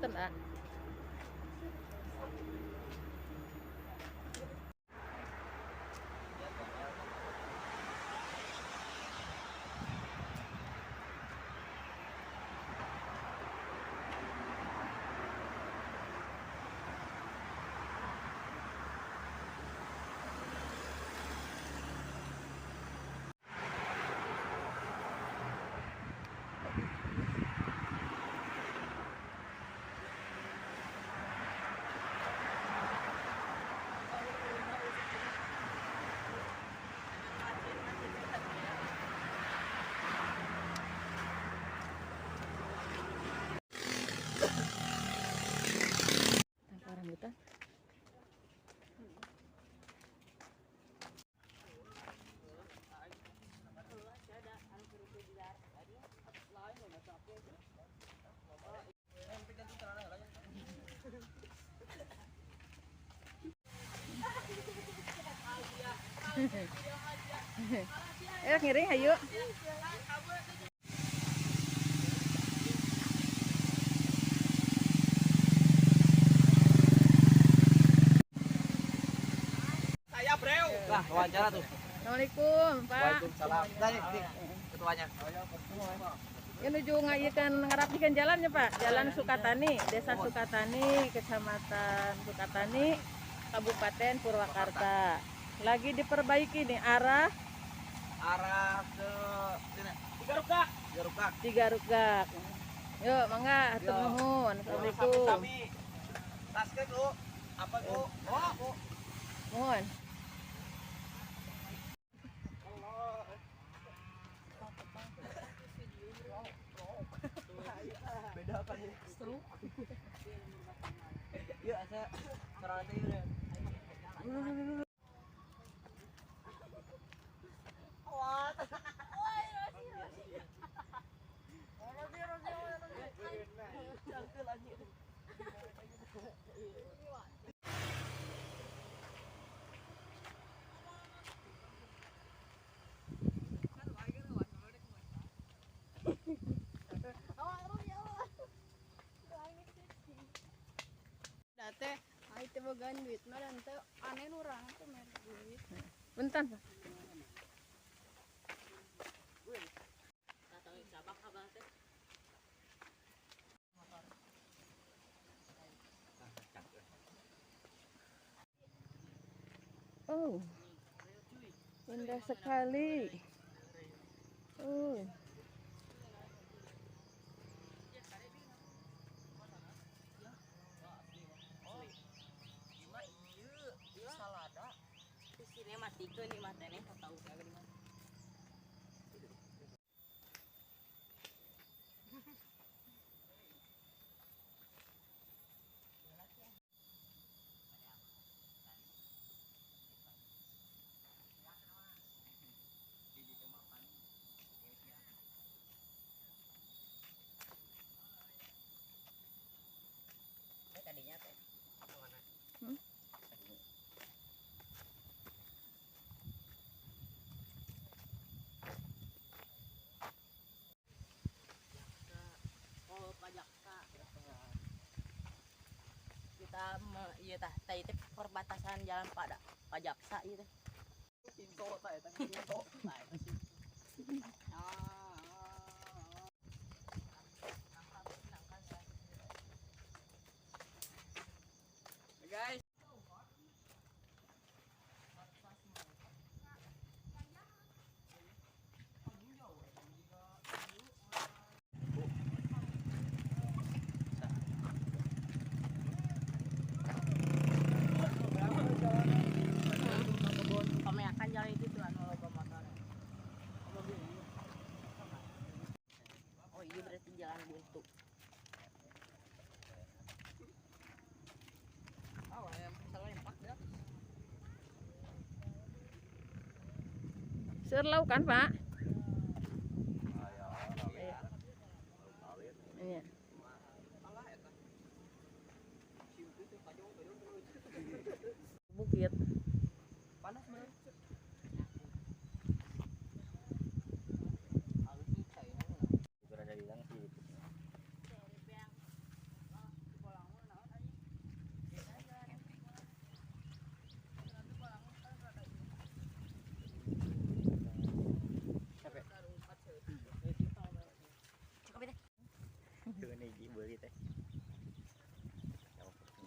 punten, ah. Rambutan. Ngiring ayo. Lah, wawancara tuh. Assalamualaikum, Pak. Waalaikumsalam. Dari ketuanya. Ya menuju ngayikan ngarapikan jalannya, Pak. Jalan Sukatani, Desa Sukatani, Kecamatan Sukatani, Kabupaten Purwakarta. Lagi diperbaiki nih arah ke sini. Tiga rukak. Yuk, mangga hatur nuhun. Assalamualaikum. Sami. Tasket lu. Apa lu? Oh, Mohon. beda kan ya? Seru. Yuk, saya serang aja yuk. Date, ai teh bogaan duit mah dan teh aneh urang teh mere duit. Bentar, Pak. Oh, indah sekali. Oh. Sini matikeun ieu mah teh tahu ka di mana. Tadinya teh apa mana? Kita ieu tah teh perbatasan jalan Pajaksa ieu teh. Pinto ta eta pinto. Guys. Pameakan jalan itu tuh anu loba motor. Oh iya berarti jalan buntu. Oh, yang salah impak dah. Serlau kan, Pak? Iya. Bukit. Panas bener. Berada di dalam sih.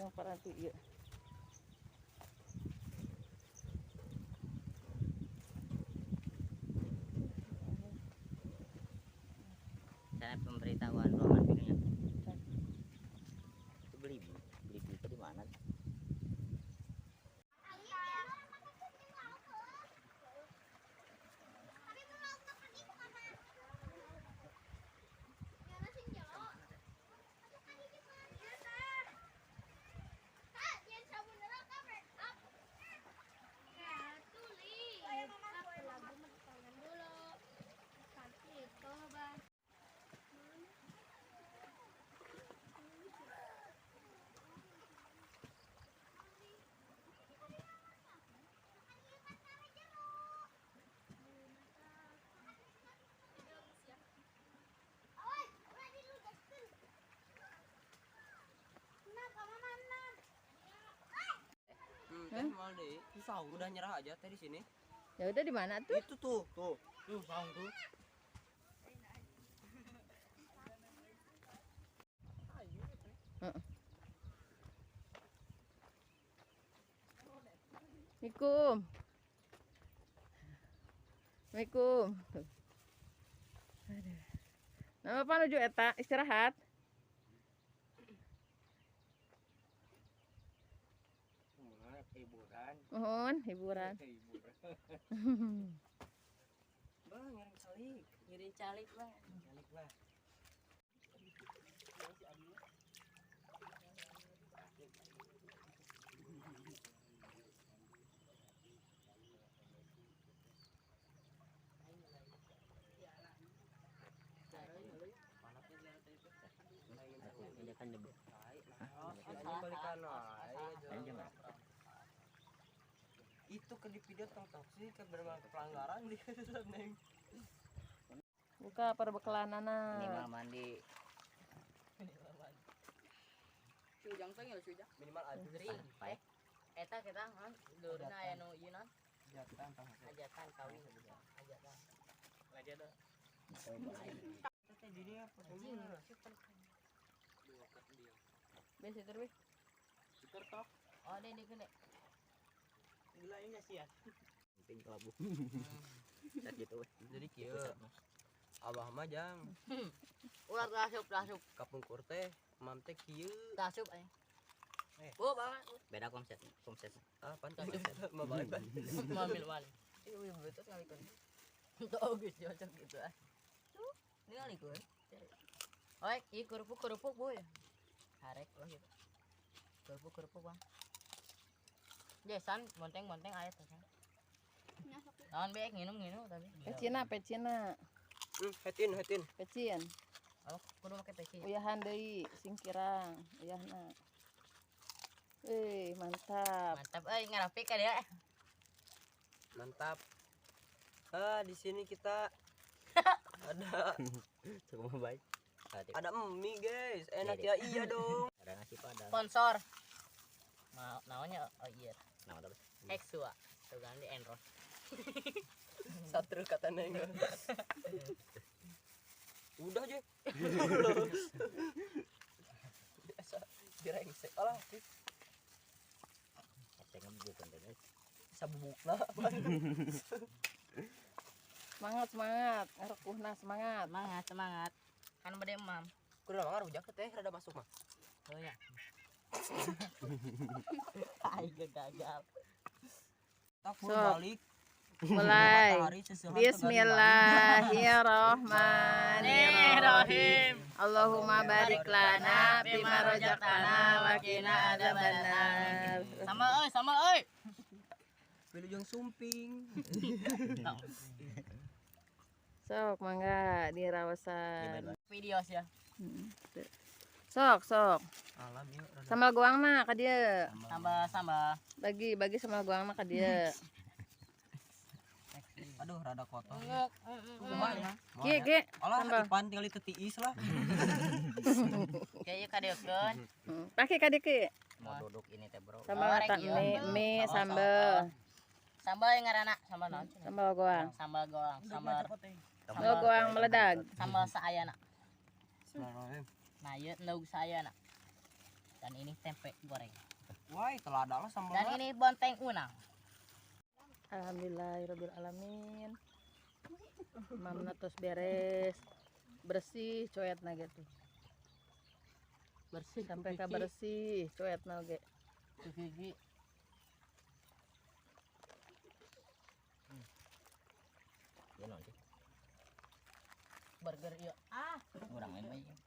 yang paranti ieu. Cara pemberitahuan ruangan videonya. Itu beli berita di mana? Teh mal deh. Susah udah nyerah aja teh di sini. Ya udah di mana tuh? Itu tuh. Tuh saung tuh. Heeh. Assalamualaikum. Assalamualaikum. Tuh. Aduh. Nama apa nuju eta? Istirahat. Hiburan. Mohon hiburan. Bang, ngiring calik. Ngiring calik bang. Calik lah. Injakan debu. Itu ke di video tong toksi ke berbagai pelanggaran di neng. Buka perbekelanana. Minimal mandi. Sujang teh ya sujang. Minimal adri. Baik. Eta kita dulurna aya nu ieu naon? Jatan tah. Hajatan kawin. Hajatan. Lagi ada. Teh diri apa semua. Biasa terus. Super top. Oh, ini gede. Gila ini sih ya. Penting kelabu. Set gitu weh. Jadi kieu. Abah mah jang Ulah tasup. kapungkur teh mam teh kieu. Tasup aya. Bu, Bang. Beda konsep. Ah pan mah balik. Mamil wali. Ieu bluetooth ngalikeun. Tuh geus cocok gitu ah. Tuh, ini ngalikeun. Oek, ieu kerupuk boy. Harek lah gitu. Kerupuk Bang. Jesan monteng aya teh. Naon beek nginum tadi. Pecina. Hetin. Pecin. Oh, kudu make peci. Uyahan deui singkirang. Uyahna. Mantap. Mantap euy ngarapik ka dia. Mantap. Di sini kita ada Cukup baik. ada mie guys. Enak ya iya dong. Ada nasi padang. Sponsor. Namanya iya. Nama terus. Hexua. Tuh ganti Enros. Satu kata neng. Udah aja. Biasa direngsek. Alah, Kacangnya bukan guys. bisa bubukna. Semangat. Ngarekuhna semangat. Semangat. Kan bade emam. Kudu mah rujak teh rada masuk mah. Oh ya. Ai gagal. Takut So. balik. Mulai. Matahari sesuatu Bismillahirrahmanirrahim. Allahumma barik lana bima razaqtana wa qina adzabannar. Sama euy. Pilih yang sumping. Sok mangga dirawasan. Videos ya. Sok. Alam yuk. Sambal goangna ka dieu. Sambal. Bagi sambal goangna ka dieu. Aduh rada kotor. Kumaha? Ki. Alah Sambal. ipan tinggal ditetiis lah. Kayak kadeukkeun. Pakai ka dieu ki. Mau duduk ini teh, Bro. Sambal Goreng, iya. mie sambal. Sambal yang ngaranna sambal naon? Sambal goang. Sambal goang. Sambal goang meledak. Sambal saayana. Bismillahirrahmanirrahim. Nah, ieu endog saayana. Dan ini tempe goreng. Wah, telah adalah sama. Dan ini bonteng unang. Alhamdulillahirabbil alamin. Mamna tos beres. Bersih coetna gitu. Bersih Sampai ka bersih coetna ge. gigi. Ya nanti. Burger iya. Urang main bae.